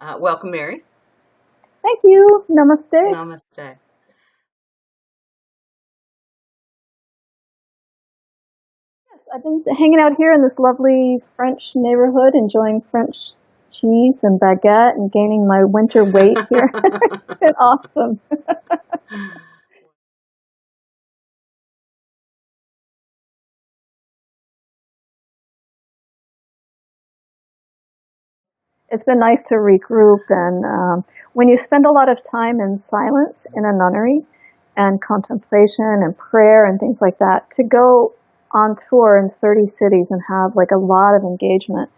Welcome, Mary. Thank you. Namaste. Namaste. Yes, I've been hanging out here in this lovely French neighborhood, enjoying French cheese and baguette and gaining my winter weight here. It's been awesome. It's been nice to regroup. And when you spend a lot of time in silence in a nunnery and contemplation and prayer and things like that, to go on tour in 30 cities and have like a lot of engagement,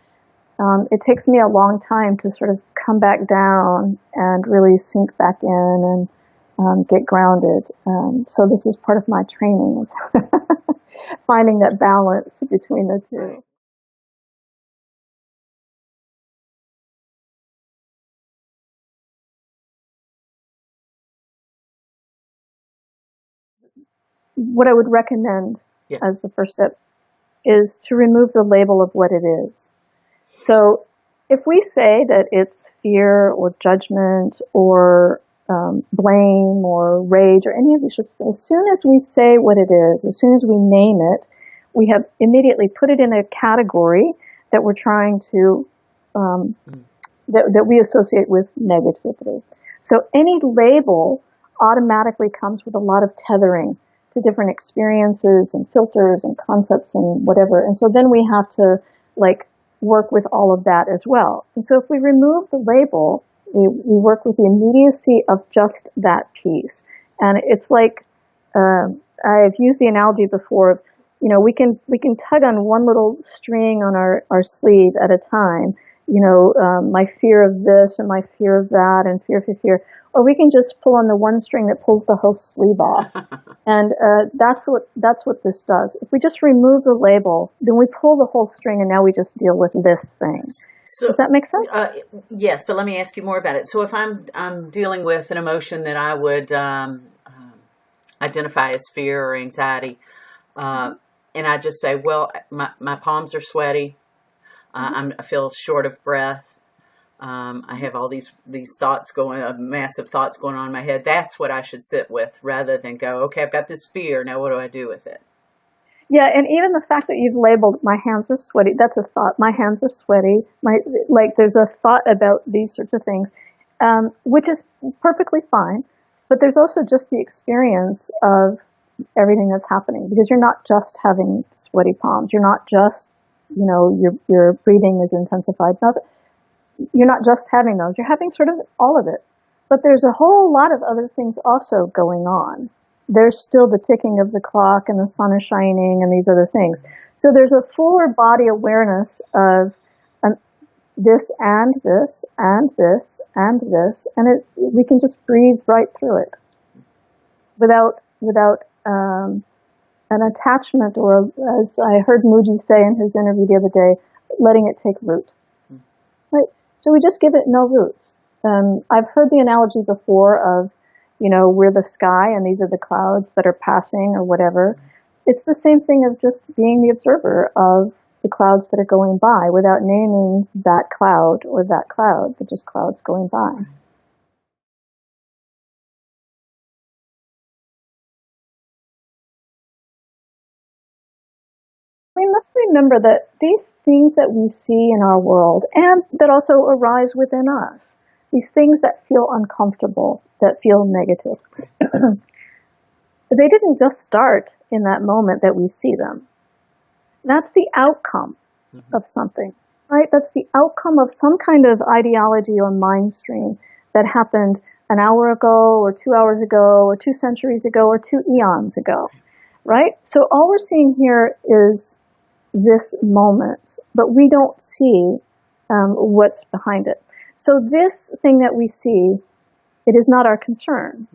it takes me a long time to sort of come back down and really sink back in and get grounded. So this is part of my training, is finding that balance between the two. What I would recommend Yes. as the first step is to remove the label of what it is. So if we say that it's fear or judgment or blame or rage or any of these sorts of things, as soon as we say what it is, as soon as we name it, we have immediately put it in a category that we're trying to, that we associate with negativity. So any label automatically comes with a lot of tethering to different experiences and filters and concepts and whatever. And so then we have to like work with all of that as well. And so if we remove the label, we work with the immediacy of just that piece. And it's like, I've used the analogy before of, we can tug on one little string on our sleeve at a time, my fear of this and my fear of that and fear. Or we can just pull on the one string that pulls the whole sleeve off. And that's what this does. If we just remove the label, then we pull the whole string, and now we just deal with this thing. So, does that make sense? Yes, but let me ask you more about it. So if I'm dealing with an emotion that I would identify as fear or anxiety, and I just say, well, my palms are sweaty, I feel short of breath. I have all these thoughts massive thoughts going on in my head. That's what I should sit with, rather than go, okay, I've got this fear. Now what do I do with it? Yeah, and even the fact that you've labeled my hands are sweaty, that's a thought. My hands are sweaty. There's a thought about these sorts of things, which is perfectly fine. But there's also just the experience of everything that's happening, because you're not just having sweaty palms. You're not just, your breathing is intensified. You're not just having those. You're having sort of all of it. But there's a whole lot of other things also going on. There's still the ticking of the clock and the sun is shining and these other things. So there's a fuller body awareness of this and this and this and this, and we can just breathe right through it without an attachment, or, as I heard Mooji say in his interview the other day, letting it take root. Right? So we just give it no roots. I've heard the analogy before of, we're the sky and these are the clouds that are passing or whatever. It's the same thing of just being the observer of the clouds that are going by without naming that cloud or that cloud. They're just clouds going by. We must remember that these things that we see in our world, and that also arise within us, these things that feel uncomfortable, that feel negative, they didn't just start in that moment that we see them. That's the outcome of something, right? That's the outcome of some kind of ideology or mind stream that happened an hour ago or 2 hours ago or 2 centuries ago or 2 eons ago, right? So all we're seeing here is this moment, but we don't see what's behind it. So this thing that we see, it is not our concern.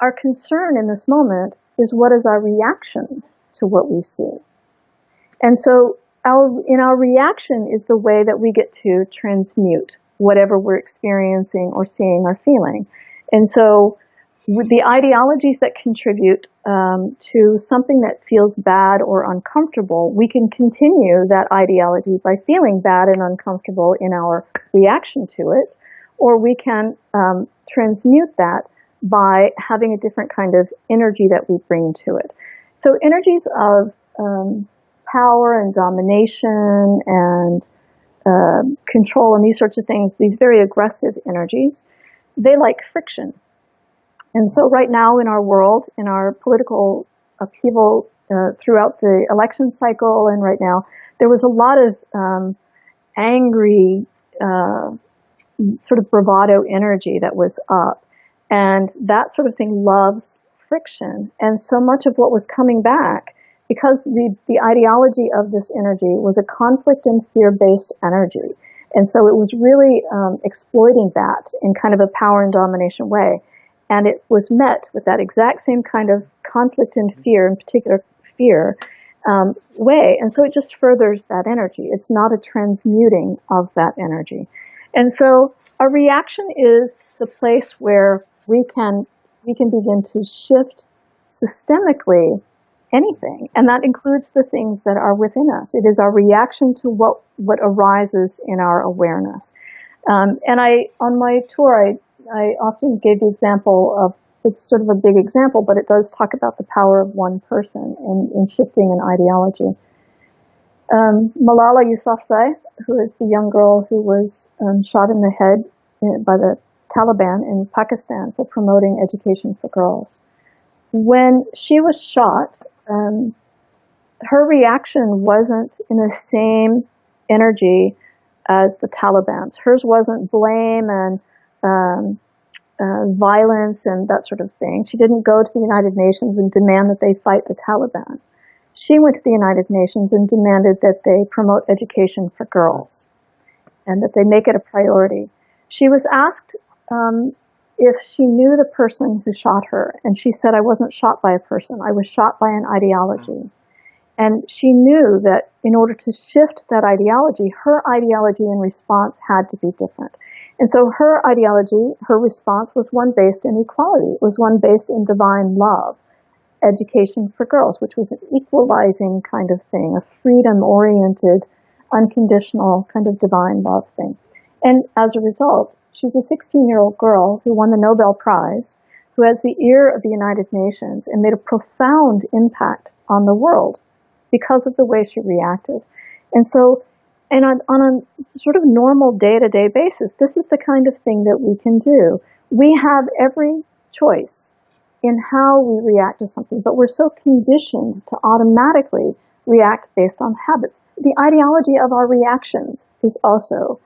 Our concern in this moment is what is our reaction to what we see. And so in our reaction is the way that we get to transmute whatever we're experiencing or seeing or feeling. And so with the ideologies that contribute to something that feels bad or uncomfortable, we can continue that ideology by feeling bad and uncomfortable in our reaction to it. or we can transmute that by having a different kind of energy that we bring to it. So energies of power and domination and control and these sorts of things, these very aggressive energies, they like friction. And so right now in our world, in our political upheaval throughout the election cycle and right now, there was a lot of angry sort of bravado energy that was up. And that sort of thing loves friction. And so much of what was coming back, because the ideology of this energy was a conflict and fear-based energy. And so it was really exploiting that in kind of a power and domination way. And it was met with that exact same kind of conflict and fear, in particular fear, way. And so it just furthers that energy. It's not a transmuting of that energy. And so a reaction is the place where we can begin to shift systemically anything. And that includes the things that are within us. It is our reaction to what arises in our awareness. And on my tour, I often gave the example of, it's sort of a big example, but it does talk about the power of one person in shifting an ideology. Malala Yousafzai, who is the young girl who was shot in the head by the Taliban in Pakistan for promoting education for girls. When she was shot, her reaction wasn't in the same energy as the Taliban's. Hers wasn't blame and violence and that sort of thing. She didn't go to the United Nations and demand that they fight the Taliban. She went to the United Nations and demanded that they promote education for girls and that they make it a priority. She was asked if she knew the person who shot her, and she said, I wasn't shot by a person, I was shot by an ideology. And she knew that in order to shift that ideology, her ideology and response had to be different. And so her ideology, her response was one based in equality. It was one based in divine love, education for girls, which was an equalizing kind of thing, a freedom-oriented, unconditional kind of divine love thing. And as a result, she's a 16-year-old girl who won the Nobel Prize, who has the ear of the United Nations and made a profound impact on the world because of the way she reacted. And so, and on a sort of normal day-to-day basis, this is the kind of thing that we can do. We have every choice in how we react to something, but we're so conditioned to automatically react based on habits. The ideology of our reactions is also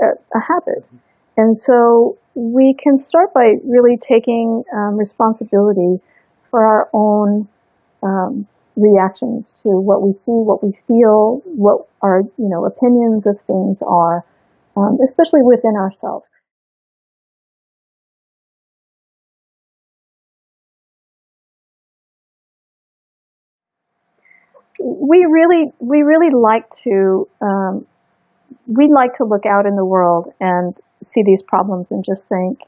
a habit. And so we can start by really taking responsibility for our own reactions to what we see, what we feel, what our opinions of things are, especially within ourselves. We really like to look out in the world and see these problems and just think,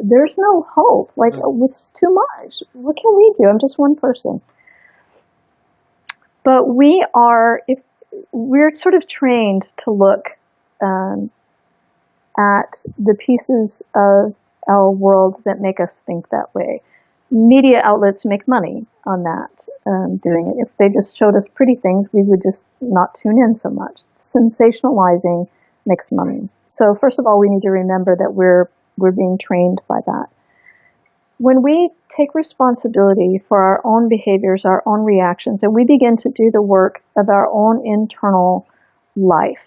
there's no hope. Like, it's too much. What can we do? I'm just one person. But we're sort of trained to look at the pieces of our world that make us think that way. Media outlets make money on that, doing it. If they just showed us pretty things, we would just not tune in so much. Sensationalizing makes money. So first of all, we need to remember that we're being trained by that. When we take responsibility for our own behaviors, our own reactions, and we begin to do the work of our own internal life,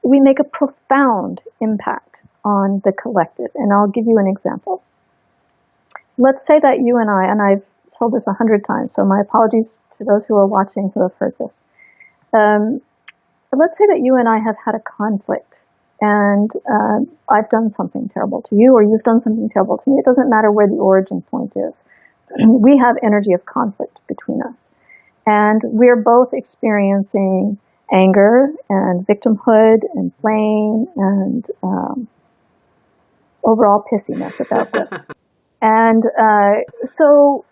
we make a profound impact on the collective. And I'll give you an example. Let's say that you and I've told this 100 times, so my apologies to those who are watching who have heard this. Let's say that you and I have had a conflict, and I've done something terrible to you, or you've done something terrible to me. It doesn't matter where the origin point is. We have energy of conflict between us. And we're both experiencing anger and victimhood and blame and overall pissiness about this. And so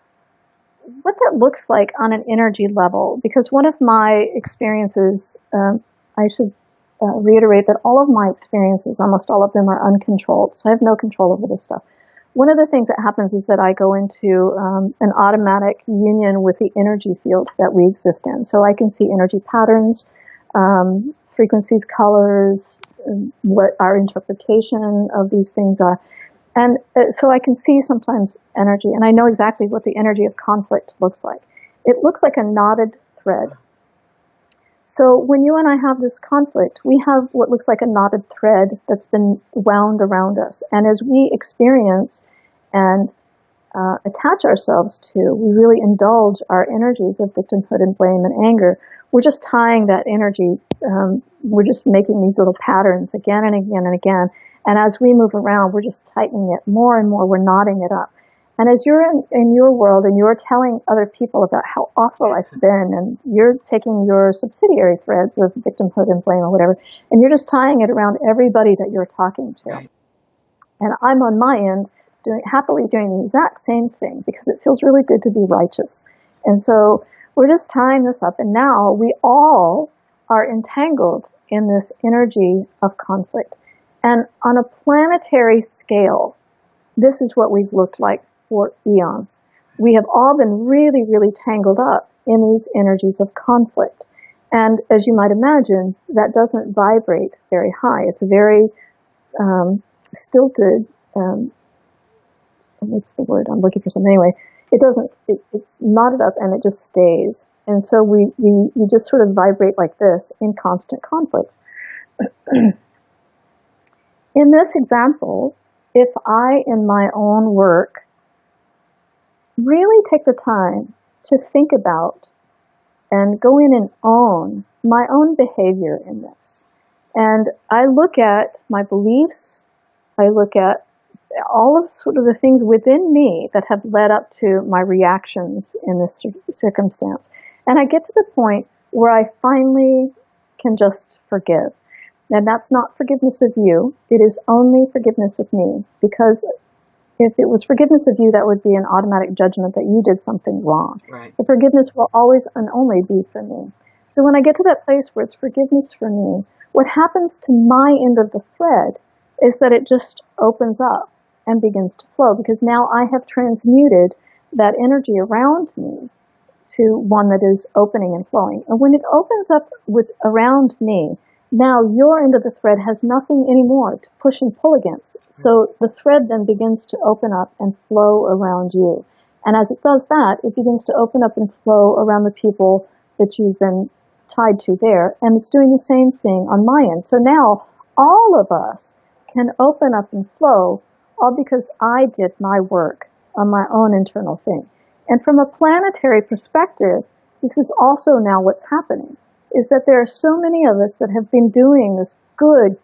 what that looks like on an energy level, because one of my experiences, I should reiterate that all of my experiences, almost all of them, are uncontrolled. So I have no control over this stuff. One of the things that happens is that I go into an automatic union with the energy field that we exist in. So I can see energy patterns, frequencies, colors, what our interpretation of these things are. And so I can see sometimes energy, and I know exactly what the energy of conflict looks like. It looks like a knotted thread. So when you and I have this conflict, we have what looks like a knotted thread that's been wound around us. And as we experience and attach ourselves to, we really indulge our energies of victimhood and blame and anger. We're just tying that energy. We're just making these little patterns again and again and again. And as we move around, we're just tightening it more and more. We're knotting it up. And as you're in your world and you're telling other people about how awful I've been, and you're taking your subsidiary threads of victimhood and blame or whatever, and you're just tying it around everybody that you're talking to. Right. And I'm on my end happily doing the exact same thing because it feels really good to be righteous. And so we're just tying this up. And now we all are entangled in this energy of conflict. And on a planetary scale, this is what we've looked like for eons. We have all been really, really tangled up in these energies of conflict. And as you might imagine, that doesn't vibrate very high. It's a very stilted, what's the word? I'm looking for something. Anyway, it's knotted up and it just stays. And so we just sort of vibrate like this in constant conflict. In this example, if I, in my own work, really take the time to think about and go in and own my own behavior in this, and I look at my beliefs, I look at all of sort of the things within me that have led up to my reactions in this circumstance, and I get to the point where I finally can just forgive. And that's not forgiveness of you. It is only forgiveness of me. Because if it was forgiveness of you, that would be an automatic judgment that you did something wrong. Right. The forgiveness will always and only be for me. So when I get to that place where it's forgiveness for me, what happens to my end of the thread is that it just opens up and begins to flow. Because now I have transmuted that energy around me to one that is opening and flowing. And when it opens up around me, now your end of the thread has nothing anymore to push and pull against. So the thread then begins to open up and flow around you. And as it does that, it begins to open up and flow around the people that you've been tied to there. And it's doing the same thing on my end. So now all of us can open up and flow, all because I did my work on my own internal thing. And from a planetary perspective, this is also now what's happening. Is that there are so many of us that have been doing this good,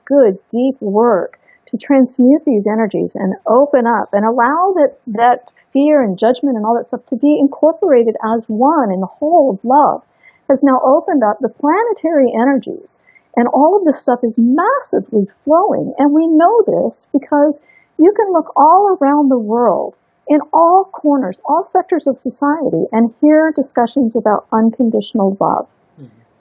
deep work to transmute these energies and open up and allow that fear and judgment and all that stuff to be incorporated as one in the whole of love, has now opened up the planetary energies. And all of this stuff is massively flowing. And we know this because you can look all around the world in all corners, all sectors of society, and hear discussions about unconditional love.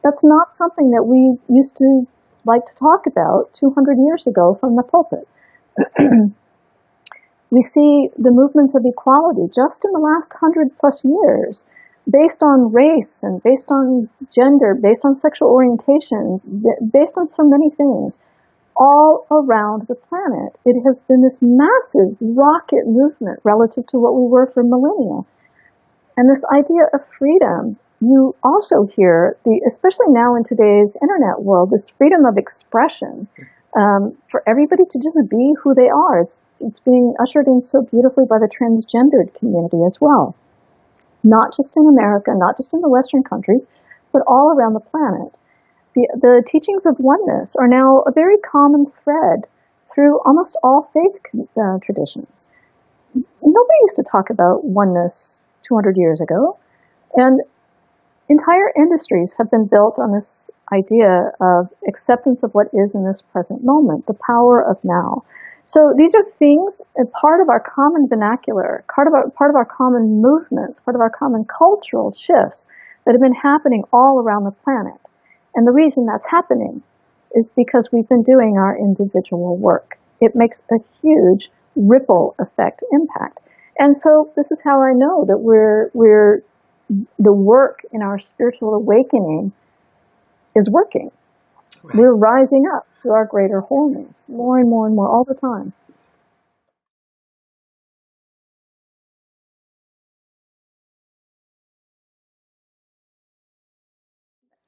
That's not something that we used to like to talk about 200 years ago from the pulpit. We see the movements of equality just in the last 100 plus years, based on race and based on gender, based on sexual orientation, based on so many things, all around the planet. It has been this massive rocket movement relative to what we were for millennia. And this idea of freedom, you also hear, especially now in today's internet world, this freedom of expression for everybody to just be who they are. It's being ushered in so beautifully by the transgendered community as well. Not just in America, not just in the Western countries, but all around the planet. The teachings of oneness are now a very common thread through almost all faith traditions. Nobody used to talk about oneness 200 years ago. And entire industries have been built on this idea of acceptance of what is in this present moment, the power of now. So these are things, a part of our common vernacular, part of our common movements, part of our common cultural shifts that have been happening all around the planet. And the reason that's happening is because we've been doing our individual work. It makes a huge ripple effect impact. And so this is how I know that we're the work in our spiritual awakening is working. Right. We're rising up to our greater wholeness more and more and more all the time.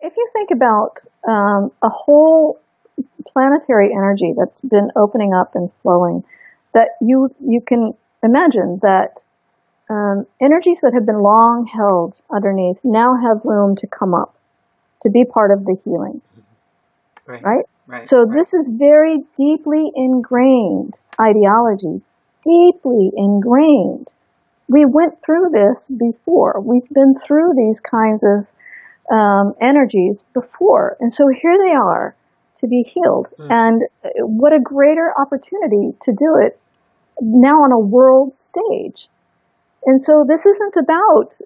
If you think about a whole planetary energy that's been opening up and flowing, that you can imagine that energies that have been long held underneath now have room to come up, to be part of the healing. Right? So this is very deeply ingrained ideology, deeply ingrained. We went through this before. We've been through these kinds of energies before. And so here they are to be healed. And what a greater opportunity to do it now on a world stage. And so this isn't about,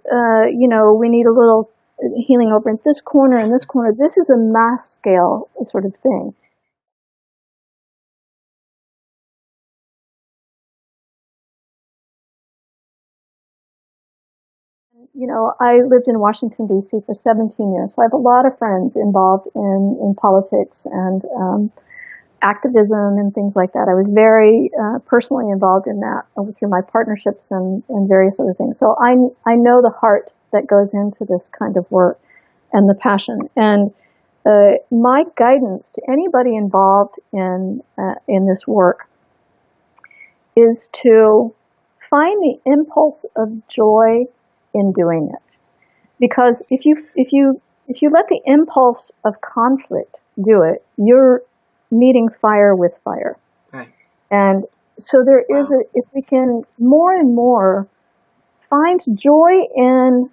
we need a little healing over in this corner and this corner. This is a mass scale sort of thing. I lived in Washington, D.C. for 17 years. So I have a lot of friends involved in politics and activism and things like that. I was very personally involved in that through my partnerships and various other things. So I know the heart that goes into this kind of work and the passion. And my guidance to anybody involved in this work is to find the impulse of joy in doing it. Because if you let the impulse of conflict do it, you're meeting fire with fire. Right. And so there is if we can more and more find joy in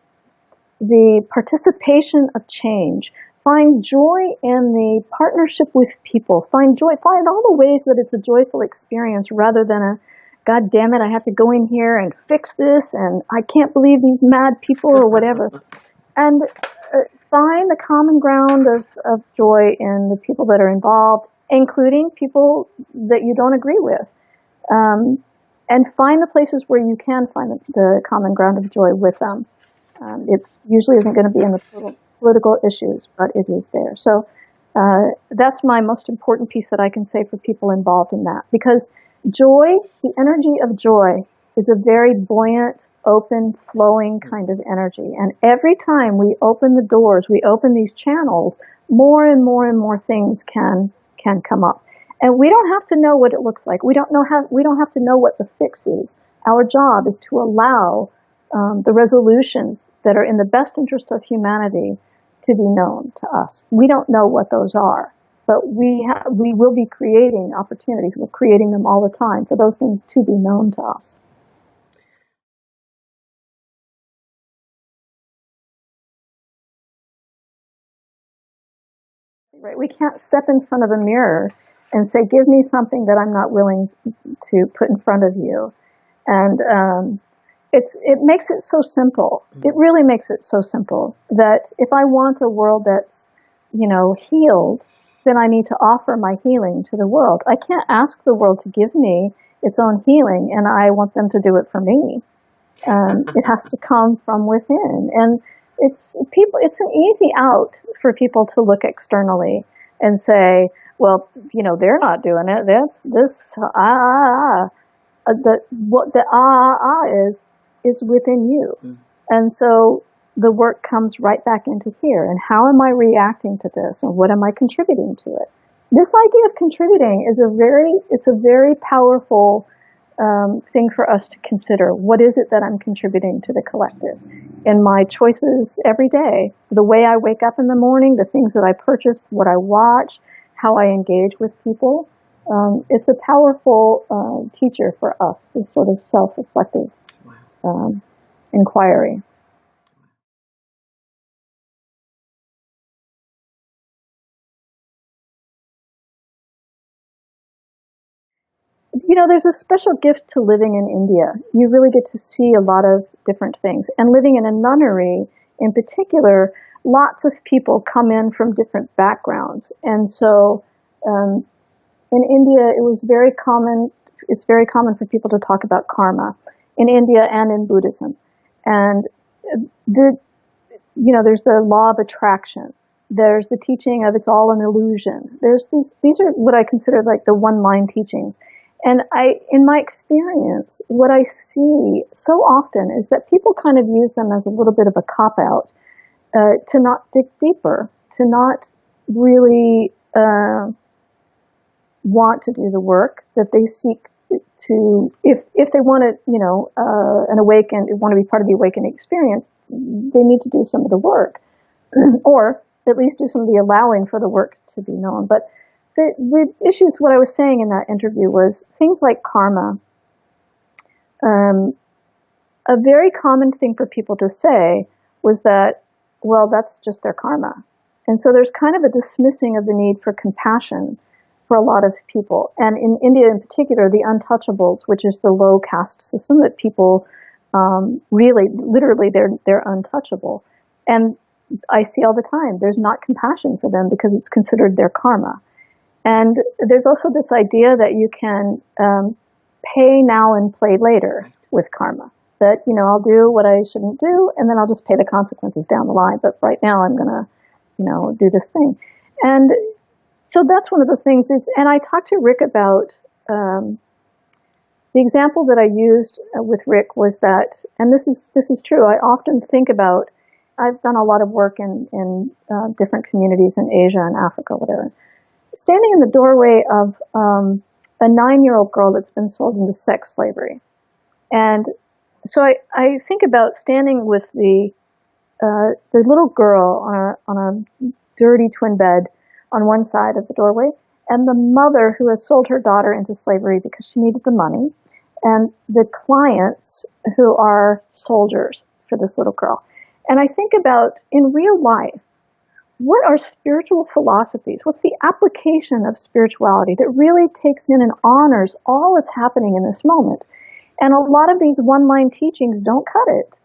the participation of change, find joy in the partnership with people, find all the ways that it's a joyful experience rather than a, God damn it, I have to go in here and fix this, and I can't believe these mad people or whatever. And find the common ground of joy in the people that are involved, including people that you don't agree with. And find the places where you can find the common ground of joy with them. It usually isn't going to be in the political issues, but it is there. So that's my most important piece that I can say for people involved in that. Because joy, the energy of joy, is a very buoyant, open, flowing kind of energy. And every time we open the doors, we open these channels, more and more and more things can come up. And we don't have to know what it looks like. We don't have to know what the fix is. Our job is to allow the resolutions that are in the best interest of humanity to be known to us. We don't know what those are, but we will be creating opportunities. We're creating them all the time for those things to be known to us. Right? We can't step in front of a mirror and say, "Give me something that I'm not willing to put in front of you," and it makes it so simple. It really makes it so simple that if I want a world that's, healed, then I need to offer my healing to the world. I can't ask the world to give me its own healing, and I want them to do it for me. It has to come from within, and it's an easy out for people to look externally and say, well, they're not doing it. That's this what the is within you. And so the work comes right back into here. And how am I reacting to this? And what am I contributing to it? This idea of contributing is a very powerful thing for us to consider. What is it that I'm contributing to the collective in my choices every day? The way I wake up in the morning, the things that I purchase, what I watch, how I engage with people. It's a powerful teacher for us, this sort of self-reflective inquiry. There's a special gift to living in India. You really get to see a lot of different things. And living in a nunnery, in particular, lots of people come in from different backgrounds. And so in India, it was very common. It's very common for people to talk about karma in India and in Buddhism. And there's the law of attraction. There's the teaching of it's all an illusion. There's these are what I consider like the one-line teachings. And in my experience, what I see so often is that people kind of use them as a little bit of a cop-out, to not dig deeper, to not really want to do the work that they seek to, if they want to, want to be part of the awakening experience, they need to do some of the work, or at least do some of the allowing for the work to be known. But the issues, what I was saying in that interview was things like karma. A very common thing for people to say was that, well, that's just their karma. And so there's kind of a dismissing of the need for compassion for a lot of people. And in India in particular, the untouchables, which is the low caste system that people really, literally, they're untouchable. And I see all the time, there's not compassion for them because it's considered their karma. And there's also this idea that you can pay now and play later with karma. That, I'll do what I shouldn't do, and then I'll just pay the consequences down the line. But right now I'm going to, do this thing. And so that's one of the things and I talked to Rick about, the example that I used with Rick was that, and this is true, I often think about, I've done a lot of work in different communities in Asia and Africa, whatever. Standing in the doorway of a 9-year-old girl that's been sold into sex slavery. And so I think about standing with the little girl on a dirty twin bed on one side of the doorway, and the mother who has sold her daughter into slavery because she needed the money, and the clients who are soldiers for this little girl. And I think about, in real life, what are spiritual philosophies? What's the application of spirituality that really takes in and honors all that's happening in this moment? And a lot of these one-line teachings don't cut it.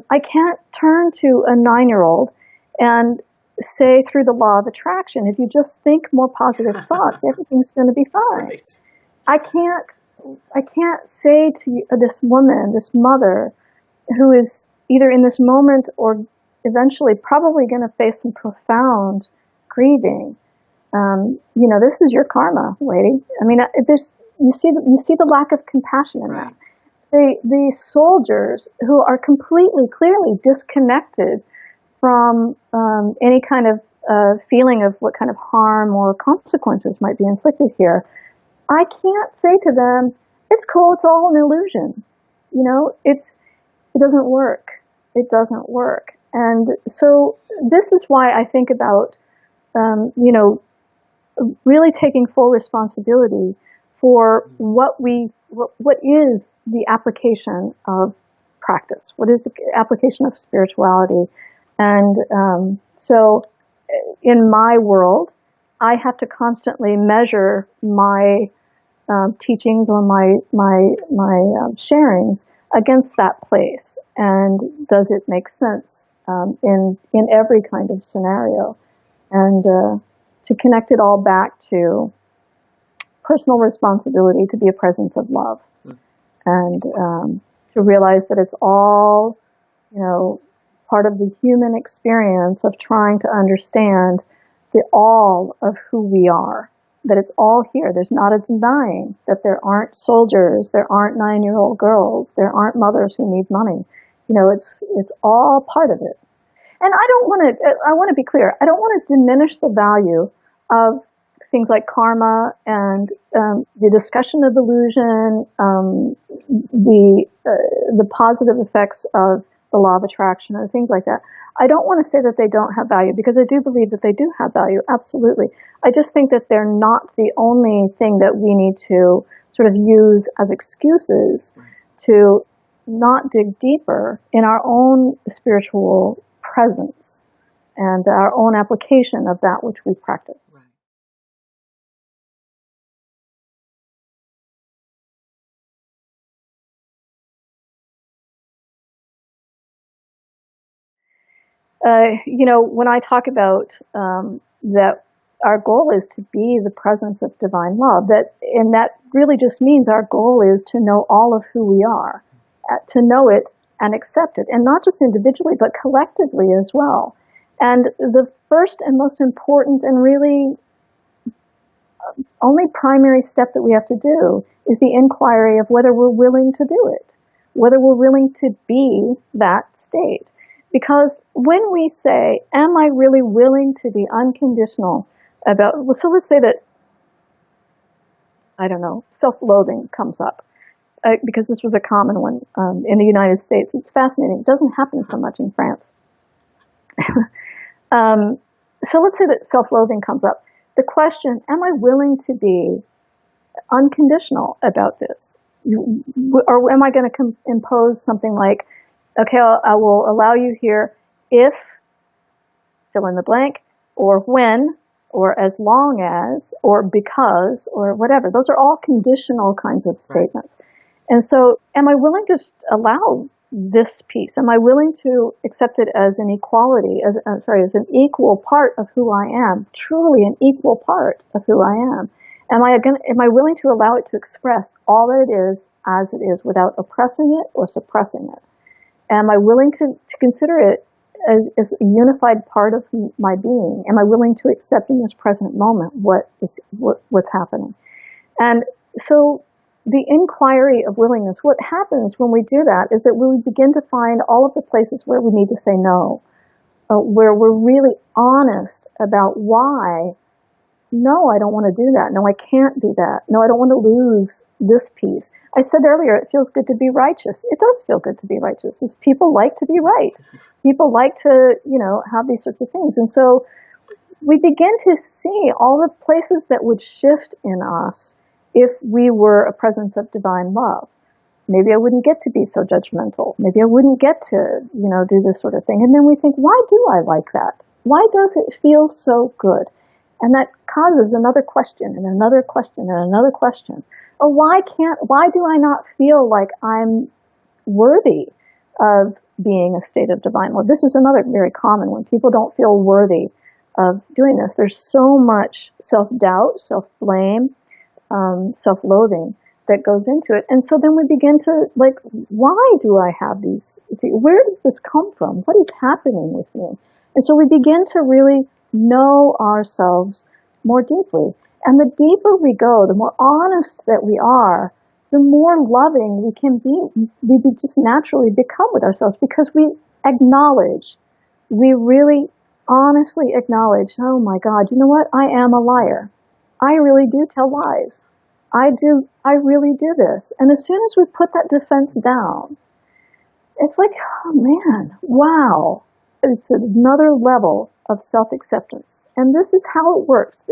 I can't turn to a 9-year-old and say through the law of attraction, if you just think more positive thoughts, everything's going to be fine. Right. I can't say to this woman, this mother, who is either in this moment or eventually probably going to face some profound grieving. This is your karma, lady. I mean, you see the lack of compassion in that. The soldiers who are completely, clearly disconnected from any kind of feeling of what kind of harm or consequences might be inflicted here, I can't say to them, it's cool, it's all an illusion. It doesn't work. It doesn't work. And so this is why I think about, really taking full responsibility for what is the application of practice? What is the application of spirituality? And so in my world, I have to constantly measure my teachings or my sharings against that place. And does it make sense in every kind of scenario? And to connect it all back to personal responsibility to be a presence of love, and to realize that it's all, part of the human experience of trying to understand the all of who we are, that it's all here. There's not a denying that there aren't soldiers, there aren't 9-year-old girls, there aren't mothers who need money. It's all part of it. And I want to be clear, I don't want to diminish the value of things like karma and the discussion of illusion, the positive effects of the law of attraction or things like that. I don't want to say that they don't have value, because I do believe that they do have value, absolutely. I just think that they're not the only thing that we need to sort of use as excuses to not dig deeper in our own spiritual presence and our own application of that which we practice. When I talk about that our goal is to be the presence of divine love. And that really just means our goal is to know all of who we are, to know it and accept it, and not just individually, but collectively as well. And the first and most important and really only primary step that we have to do is the inquiry of whether we're willing to do it, whether we're willing to be that state. Because when we say, am I really willing to be unconditional about, so let's say that, I don't know, self-loathing comes up, because this was a common one in the United States. It's fascinating. It doesn't happen so much in France. So let's say that self-loathing comes up. The question, am I willing to be unconditional about this? Or am I going to impose something like, okay, I will allow you here if, fill in the blank, or when, or as long as, or because, or whatever. Those are all conditional kinds of statements. And so am I willing to allow this piece? Am I willing to accept it as an equality, as an equal part of who I am, truly an equal part of who I am? Am I willing to allow it to express all that it is as it is without oppressing it or suppressing it? Am I willing to consider it as a unified part of my being? Am I willing to accept in this present moment what's happening? And so the inquiry of willingness, what happens when we do that is that we begin to find all of the places where we need to say no, where we're really honest about why. No, I don't want to do that. No, I can't do that. No, I don't want to lose this piece. I said earlier, it feels good to be righteous. It does feel good to be righteous. People like to be right. People like to, have these sorts of things. And so we begin to see all the places that would shift in us if we were a presence of divine love. Maybe I wouldn't get to be so judgmental. Maybe I wouldn't get to, do this sort of thing. And then we think, why do I like that? Why does it feel so good? And that causes another question and another question and another question. Or why do I not feel like I'm worthy of being a state of divine love? This is another very common one. People don't feel worthy of doing this. There's so much self-doubt, self-blame, self-loathing that goes into it. And so then we begin to, why do I have these? Where does this come from? What is happening with me? And so we begin to really know ourselves more deeply. And the deeper we go, the more honest that we are, the more loving we can be. We just naturally become with ourselves because we really honestly acknowledge, oh my God, you know what? I am a liar. I really do tell lies. I really do this. And as soon as we put that defense down, it's like, oh man, wow. It's another level of self-acceptance. And this is how it works.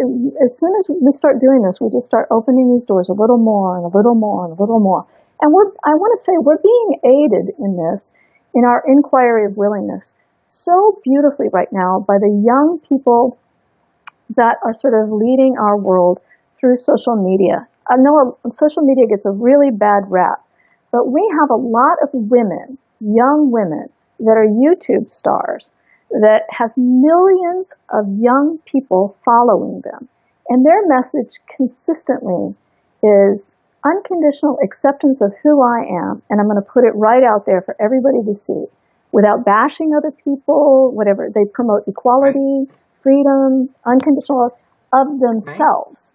As soon as we start doing this, we just start opening these doors a little more and a little more and a little more. And I want to say we're being aided in this, in our inquiry of willingness, so beautifully right now by the young people that are sort of leading our world through social media. I know social media gets a really bad rap, but we have a lot of women, young women, that are YouTube stars that have millions of young people following them. And their message consistently is unconditional acceptance of who I am. And I'm going to put it right out there for everybody to see without bashing other people, whatever. They promote equality, freedom, unconditional love of themselves.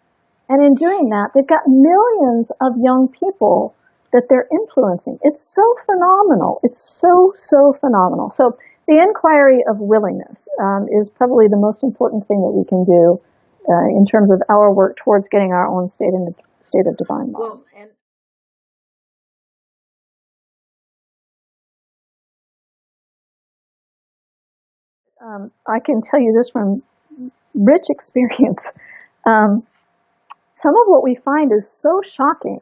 And in doing that, they've got millions of young people that they're influencing. It's so phenomenal. It's so, so phenomenal. So the inquiry of willingness is probably the most important thing that we can do in terms of our work towards getting our own state in the state of divine love. Well, and I can tell you this from rich experience. Some of what we find is so shocking.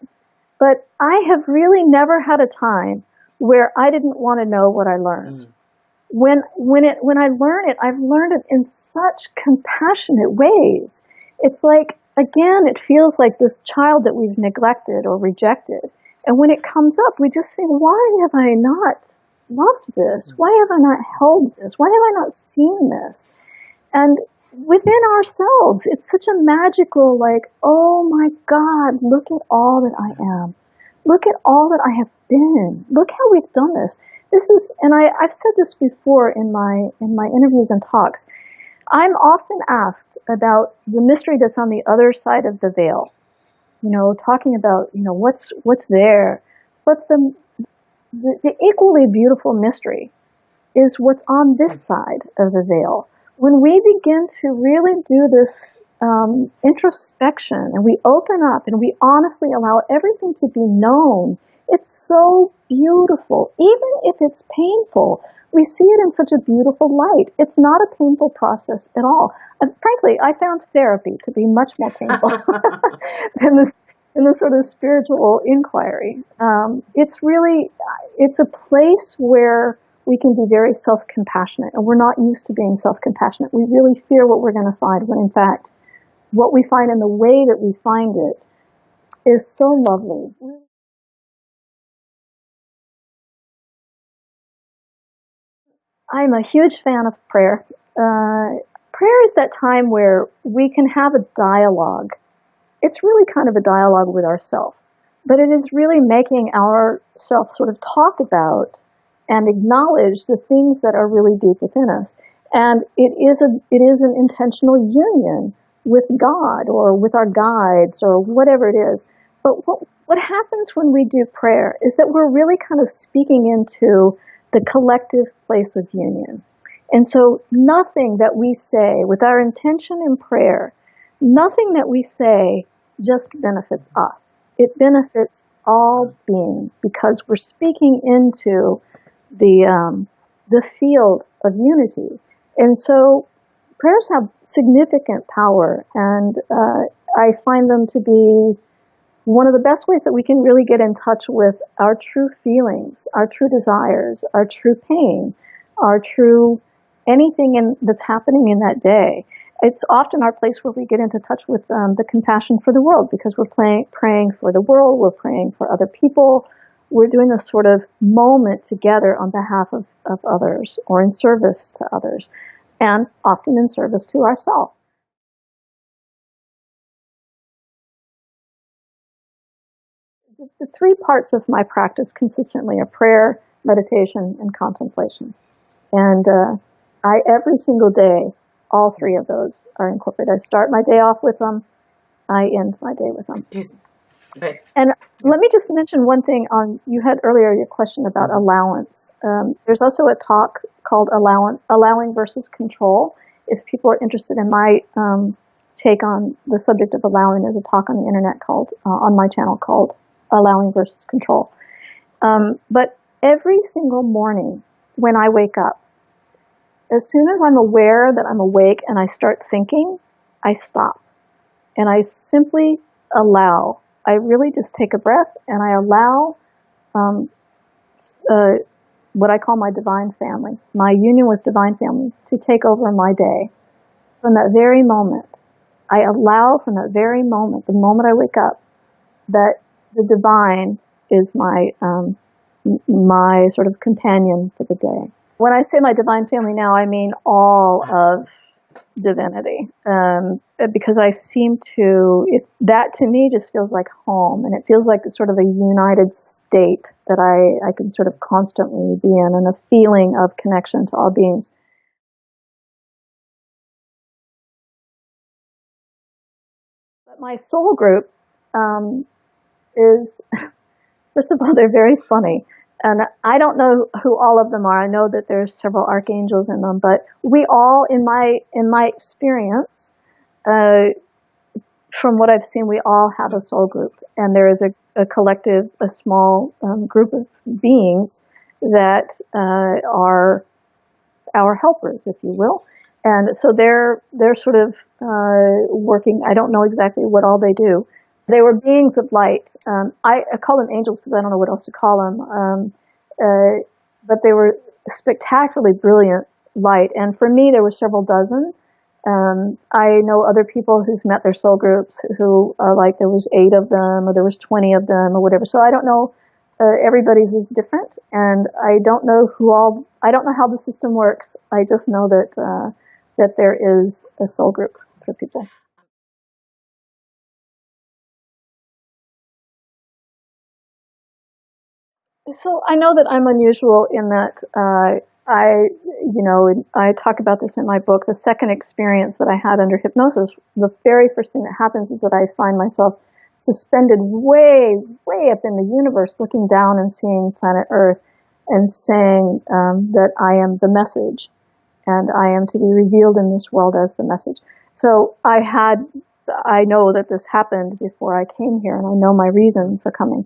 But I have really never had a time where I didn't want to know what I learned. When I learn it, I've learned it in such compassionate ways. It's like, again, it feels like this child that we've neglected or rejected. And when it comes up, we just say, why have I not loved this? Why have I not held this? Why have I not seen this? And within ourselves. It's such a magical, like, oh my God, look at all that I am. Look at all that I have been. Look how we've done this. This is, and I've said this before in my interviews and talks. I'm often asked about the mystery that's on the other side of the veil. You know, talking about, you know, what's there. But the equally beautiful mystery is what's on this side of the veil. When we begin to really do this introspection and we open up and we honestly allow everything to be known, it's so beautiful. Even if it's painful, we see it in such a beautiful light. It's not a painful process at all. Frankly, I found therapy to be much more painful than this sort of spiritual inquiry. It's a place where we can be very self-compassionate, and we're not used to being self-compassionate. We really fear what we're going to find, when in fact, what we find and the way that we find it is so lovely. I'm a huge fan of prayer. Prayer is that time where we can have a dialogue. It's really kind of a dialogue with ourselves, but it is really making ourself sort of talk about and acknowledge the things that are really deep within us. And it is an intentional union with God or with our guides or whatever it is. But what happens when we do prayer is that we're really kind of speaking into the collective place of union. And so nothing that we say with our intention in prayer, nothing that we say just benefits us. It benefits all being, because we're speaking into the field of unity. And so prayers have significant power, and I find them to be one of the best ways that we can really get in touch with our true feelings, our true desires, our true pain, our true anything that's happening in that day. It's often our place where we get into touch with the compassion for the world, because we're praying for the world, we're praying for other people, we're doing this sort of moment together on behalf of others, or in service to others, and often in service to ourselves. The three parts of my practice consistently are prayer, meditation, and contemplation. And every single day, all three of those are incorporated. I start my day off with them. I end my day with them. And let me just mention one thing. You had earlier your question about allowance. There's also a talk called Allowing versus Control. If people are interested in my take on the subject of allowing, there's a talk on the internet on my channel called Allowing versus Control. But every single morning when I wake up, as soon as I'm aware that I'm awake and I start thinking, I stop. And I simply allow. I really just take a breath and I allow what I call my divine family, my union with divine family, to take over my day. From that very moment, I allow, from that very moment, the moment I wake up, that the divine is my sort of companion for the day. When I say my divine family now, I mean all of divinity, because I seem to, that to me just feels like home, and it feels like sort of a united state that I can sort of constantly be in, and a feeling of connection to all beings. But my soul group is, first of all, they're very funny. And I don't know who all of them are. I know that there's several archangels in them, but we all, in my experience, from what I've seen, we all have a soul group, and there is a collective, a small group of beings that are our helpers, if you will. And so they're sort of working. I don't know exactly what all they do. They were beings of light. I call them angels because I don't know what else to call them. But they were spectacularly brilliant light. And for me, there were several dozen. I know other people who've met their soul groups who are like, there was 8 of them, or there was 20 of them, or whatever. So I don't know. Everybody's is different, and I don't know how the system works. I just know that that there is a soul group for people. So I know that I'm unusual in that I talk about this in my book. The second experience that I had under hypnosis, the very first thing that happens is that I find myself suspended way, way up in the universe, looking down and seeing planet Earth and saying that I am the message and I am to be revealed in this world as the message. So I know that this happened before I came here, and I know my reason for coming.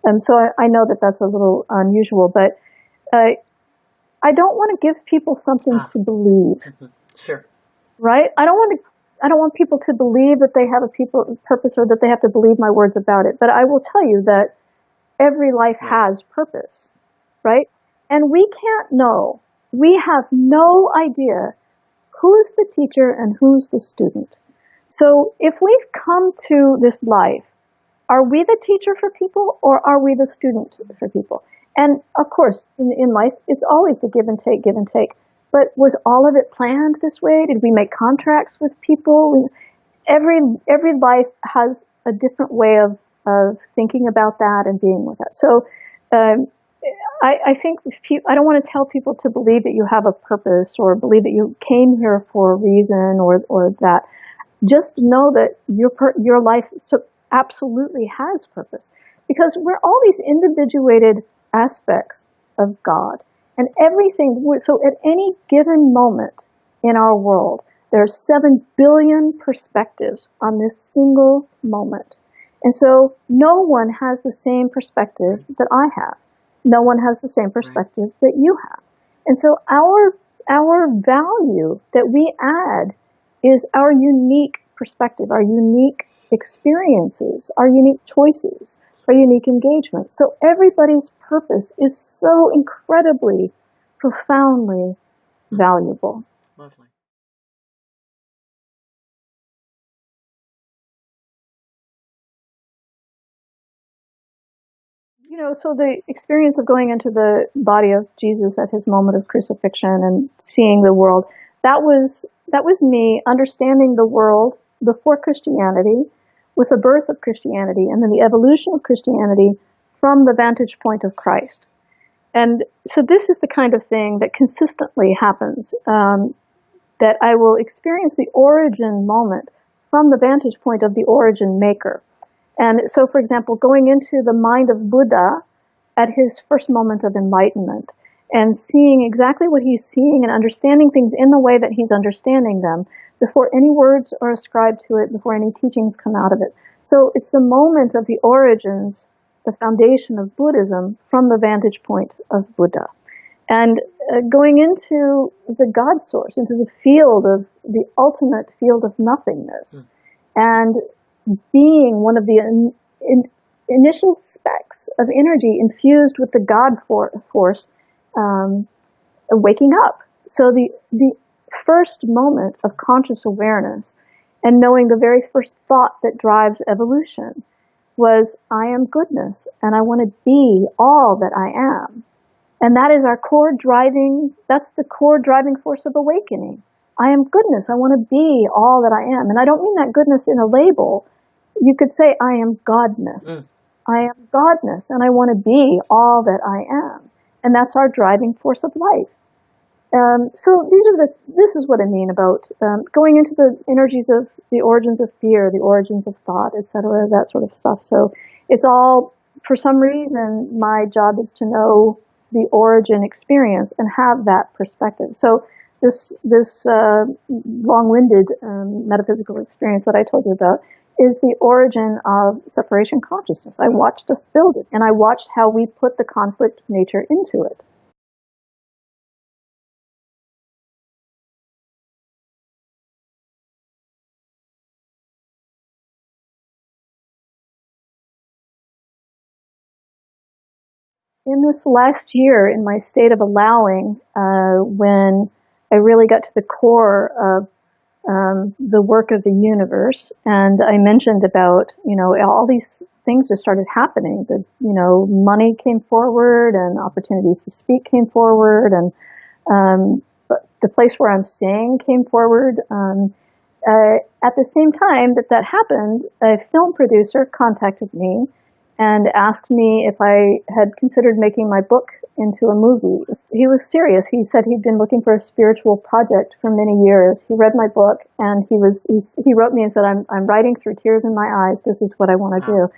And so I know that that's a little unusual, but I don't want to give people something to believe. Sure. Right? I don't want people to believe that they have a purpose, or that they have to believe my words about it. But I will tell you that every life has purpose, right? And we can't know. We have no idea who's the teacher and who's the student. So if we've come to this life, are we the teacher for people, or are we the student for people? And of course, in life, it's always the give and take, give and take. But was all of it planned this way? Did we make contracts with people? Every life has a different way of thinking about that and being with that. So I think I don't want to tell people to believe that you have a purpose, or believe that you came here for a reason, or that. Just know that your life absolutely has purpose, because we're all these individuated aspects of God, and everything. So at any given moment in our world, there are 7 billion perspectives on this single moment. And so no one has the same perspective that I have. No one has the same perspective that you have. And so our value that we add is our unique perspective, our unique experiences, our unique choices, our unique engagements. So everybody's purpose is so incredibly, profoundly valuable. Lovely. So the experience of going into the body of Jesus at his moment of crucifixion and seeing the world, that was me understanding the world before Christianity, with the birth of Christianity, and then the evolution of Christianity from the vantage point of Christ. And so this is the kind of thing that consistently happens, that I will experience the origin moment from the vantage point of the origin maker. And so, for example, going into the mind of Buddha at his first moment of enlightenment, and seeing exactly what he's seeing and understanding things in the way that he's understanding them, before any words are ascribed to it, before any teachings come out of it. So it's the moment of the origins, the foundation of Buddhism, from the vantage point of Buddha. And going into the God source, into the field of the ultimate field of nothingness, and being one of the initial specks of energy infused with the God force, waking up. So the first moment of conscious awareness, and knowing the very first thought that drives evolution, was, I am goodness, and I want to be all that I am. And that is our that's the core driving force of awakening. I am goodness, I want to be all that I am. And I don't mean that goodness in a label. You could say, I am Godness. I am Godness, and I want to be all that I am. And that's our driving force of life. So this is what I mean about going into the energies of the origins of fear, the origins of thought, etc., that sort of stuff. So it's all, for some reason, my job is to know the origin experience and have that perspective. So this long-winded metaphysical experience that I told you about is the origin of separation consciousness. I watched us build it, and I watched how we put the conflict nature into it. In this last year, in my state of allowing, when I really got to the core of the work of the universe, and I mentioned about, all these things just started happening. That, money came forward, and opportunities to speak came forward, and the place where I'm staying came forward. At the same time that happened, a film producer contacted me and asked me if I had considered making my book into a movie. He was serious. He said he'd been looking for a spiritual project for many years. He read my book and he wrote me and said, I'm writing through tears in my eyes. This is what I want to do.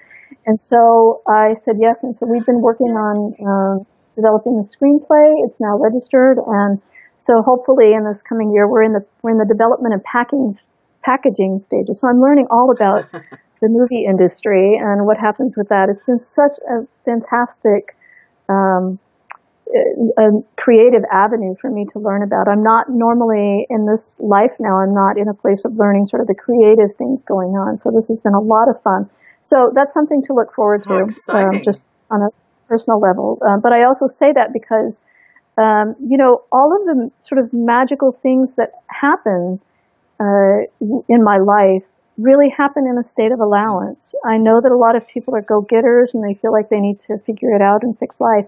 And so I said yes. And so we've been working on developing the screenplay. It's now registered. And so hopefully in this coming year, we're in the development and packaging stages. So I'm learning all about the movie industry and what happens with that. It's been such a fantastic a creative avenue for me to learn about. I'm not normally in this life now. I'm not in a place of learning sort of the creative things going on. So this has been a lot of fun. So that's something to look forward to, just on a personal level. But I also say that because, all of the sort of magical things that happen in my life really happen in a state of allowance. I know that a lot of people are go-getters and they feel like they need to figure it out and fix life.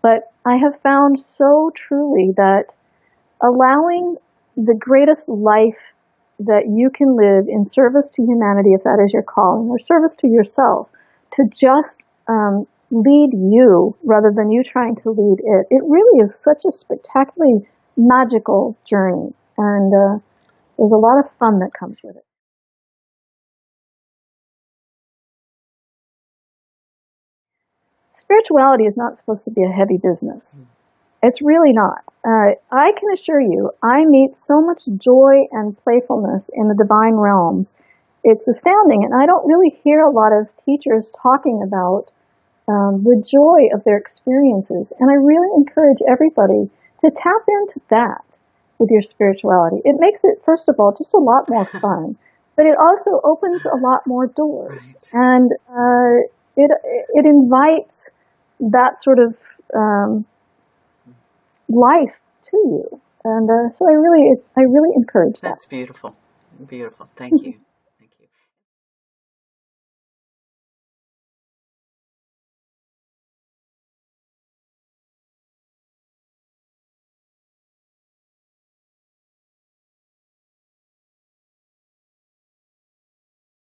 But I have found so truly that allowing the greatest life that you can live in service to humanity, if that is your calling, or service to yourself, to just lead you rather than you trying to lead it. It really is such a spectacularly magical journey. And there's a lot of fun that comes with it. Spirituality is not supposed to be a heavy business. It's really not. I can assure you, I meet so much joy and playfulness in the divine realms. It's astounding, and I don't really hear a lot of teachers talking about the joy of their experiences. And I really encourage everybody to tap into that with your spirituality. It makes it, first of all, just a lot more fun, but it also opens a lot more doors. Right. And it invites that sort of life to you. And so I really encourage that. That's beautiful. Beautiful. Thank you.